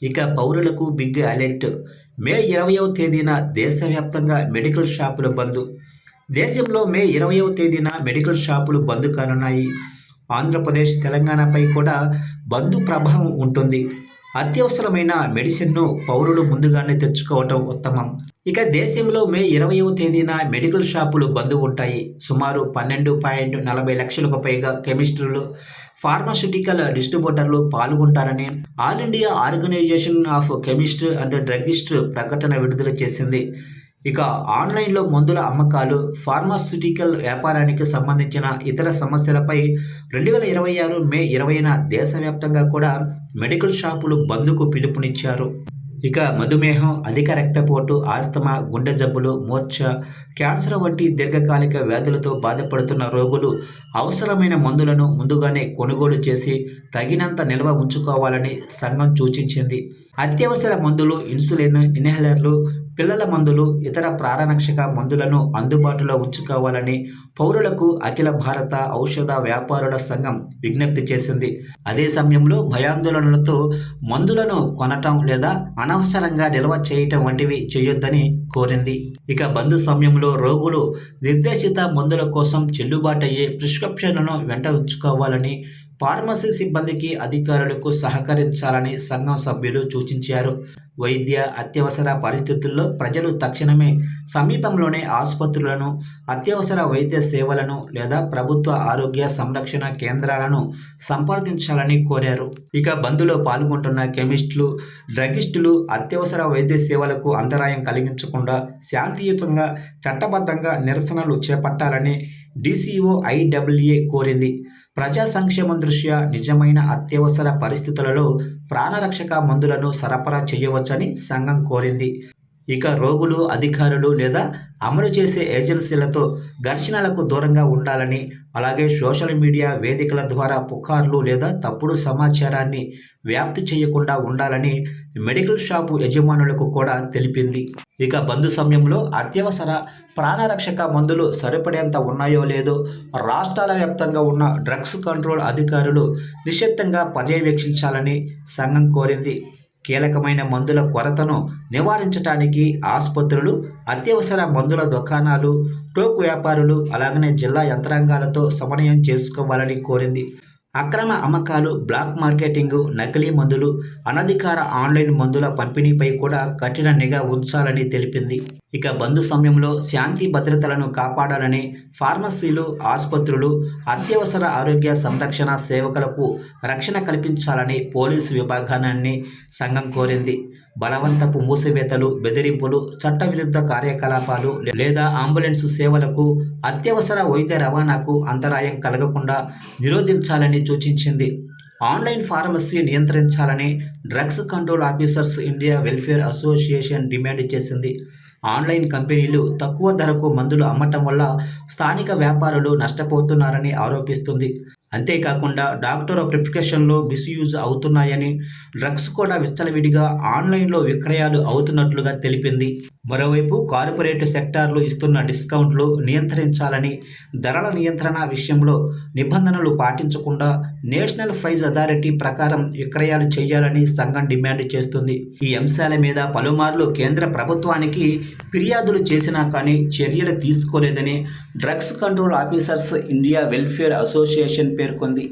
ఇక పౌరులకు big alert. మే 20వ తేదీన దేశవ్యాప్తంగా మెడికల్ షాపులు బంద్. దేశంలో మే 20వ తేదీన మెడికల్ షాపులు బంద్ కానున్నాయి. ఆంధ్రప్రదేశ్, తెలంగాణపై కూడా బంద్ ప్రభావం ఉంటుంది. అత్యవసరమైన మెడిసిన్ను పౌరులు ముందుగానే తెచ్చుకోవటం ఉత్తమం. ఇక దేశంలో మే 20వ తేదీన మెడికల్ షాపులు బంద్ ఉంటాయి. సుమారు 12.40 లక్షలకు పైగా కెమిస్టులు, ఫార్మాస్యూటికల్ డిస్ట్రిబ్యూటర్లు పాల్గొంటారని all India organisation of chemist and druggist ప్రకటన విడుదల చేసింది. ఇక ఆన్లైన్లో మందుల అమ్మకాలు, ఫార్మాస్యూటికల్ వ్యాపారానికి సంబంధించిన ఇతర సమస్యలపై 2026 మే 20న దేశవ్యాప్తంగా కూడా మెడికల్ షాపులు బంద్కు పిలుపునిచ్చారు. ఇక మధుమేహం, అధిక రక్తపోటు, ఆస్తమా, గుండె జబ్బులు, మూర్ఛ, క్యాన్సర్ వంటి దీర్ఘకాలిక వ్యాధులతో బాధపడుతున్న రోగులు అవసరమైన మందులను ముందుగానే కొనుగోలు చేసి తగినంత నిల్వ ఉంచుకోవాలని సంఘం సూచించింది. అత్యవసర మందులు, ఇన్సులిన్, ఇన్హేలర్లు, పిల్లల మందులు, ఇతర ప్రాణరక్షక మందులను అందుబాటులో ఉంచుకోవాలని పౌరులకు అఖిల భారత ఔషధ వ్యాపారుల సంఘం విజ్ఞప్తి చేసింది. అదే సమయంలో భయాందోళనలతో మందులను కొనటం లేదా అనవసరంగా నిల్వ చేయటం వంటివి చేయొద్దని కోరింది. ఇక బంద్ సమయంలో రోగులు నిర్దేశిత మందుల కోసం చెల్లుబాటయ్యే ప్రిస్క్రిప్షన్లను వెంట ఉంచుకోవాలని, ఫార్మసీ సిబ్బందికి, అధికారులకు సహకరించాలని సంఘం సభ్యులు సూచించారు. వైద్య అత్యవసర పరిస్థితుల్లో ప్రజలు తక్షణమే సమీపంలోనే ఆసుపత్రులను, అత్యవసర వైద్య సేవలను లేదా ప్రభుత్వ ఆరోగ్య సంరక్షణ కేంద్రాలను సంప్రదించాలని కోరారు. ఇక బంద్లో పాల్గొంటున్న కెమిస్టులు, డ్రగిస్టులు అత్యవసర వైద్య సేవలకు అంతరాయం కలిగించకుండా శాంతియుతంగా, చట్టబద్ధంగా నిరసనలు చేపట్టాలని DCOIWA కోరింది. ప్రజా సంక్షేమం దృష్ట్యా నిజమైన అత్యవసర పరిస్థితులలో ప్రాణరక్షక మందులను సరఫరా చేయవచ్చని సంఘం కోరింది. ఇక రోగులు, అధికారులు లేదా అమలు చేసే ఏజెన్సీలతో ఘర్షణలకు దూరంగా ఉండాలని, అలాగే సోషల్ మీడియా వేదికల ద్వారా పుకార్లు లేదా తప్పుడు సమాచారాన్ని వ్యాప్తి చేయకుండా ఉండాలని మెడికల్ షాపు యజమానులకు కూడా తెలిపింది. ఇక బంద్ సమయంలో అత్యవసర ప్రాణరక్షక మందులు సరిపడేంత ఉన్నాయో లేదో రాష్ట్రాల వ్యాప్తంగా ఉన్న డ్రగ్స్ కంట్రోల్ అధికారులు నిశ్చితంగా పర్యవేక్షించాలని సంఘం కోరింది. కీలకమైన మందుల కొరతను నివారించడానికి ఆసుపత్రులు, అత్యవసర మందుల దుకాణాలు, టోకు వ్యాపారులు, అలాగనే జిల్లా యంత్రాంగాలతో సమన్వయం చేసుకోవాలని కోరింది. అక్రమ అమ్మకాలు, బ్లాక్ మార్కెటింగ్, నకిలీ మందులు, అనధికార ఆన్లైన్ మందుల పంపిణీపై కూడా కఠిన నిఘా ఉంచాలని తెలిపింది. ఇక బంద్ సమయంలో శాంతి భద్రతలను కాపాడాలని, ఫార్మసీలు, ఆసుపత్రులు, అత్యవసర ఆరోగ్య సంరక్షణ సేవకులకు రక్షణ కల్పించాలని పోలీసు విభాగాన్ని సంఘం కోరింది. బలవంతపు మూసివేతలు, బెదిరింపులు, చట్టవిరుద్ధ కార్యకలాపాలు లేదా అంబులెన్స్ సేవలకు, అత్యవసర వైద్య రవాణాకు అంతరాయం కలగకుండా నిరోధించాలని సూచించింది. ఆన్లైన్ ఫార్మసీ నియంత్రించాలని drugs control officers India welfare association demand చేసింది. ఆన్లైన్ కంపెనీలు తక్కువ ధరకు మందులు అమ్మటం వల్ల స్థానిక వ్యాపారులు నష్టపోతున్నారని ఆరోపిస్తుంది. అంతేకాకుండా డాక్టర్ ప్రిస్క్రిప్షన్లు మిస్యూజ్ అవుతున్నాయని, డ్రగ్స్ కూడా విచ్చలవిడిగా ఆన్లైన్లో విక్రయాలు అవుతున్నట్లుగా తెలిపింది. మరోవైపు కార్పొరేట్ సెక్టార్లు ఇస్తున్న డిస్కౌంట్లు నియంత్రించాలని, ధరల నియంత్రణ విషయంలో నిబంధనలు పాటించకుండా నేషనల్ ప్రైజ్ అథారిటీ ప్రకారం విక్రయాలు చేయాలని సంఘం డిమాండ్ చేస్తుంది. ఈ అంశాల మీద పలుమార్లు కేంద్ర ప్రభుత్వానికి ఫిర్యాదులు చేసినా కానీ చర్యలు తీసుకోలేదని drugs control officers India welfare association పేర్కొంది.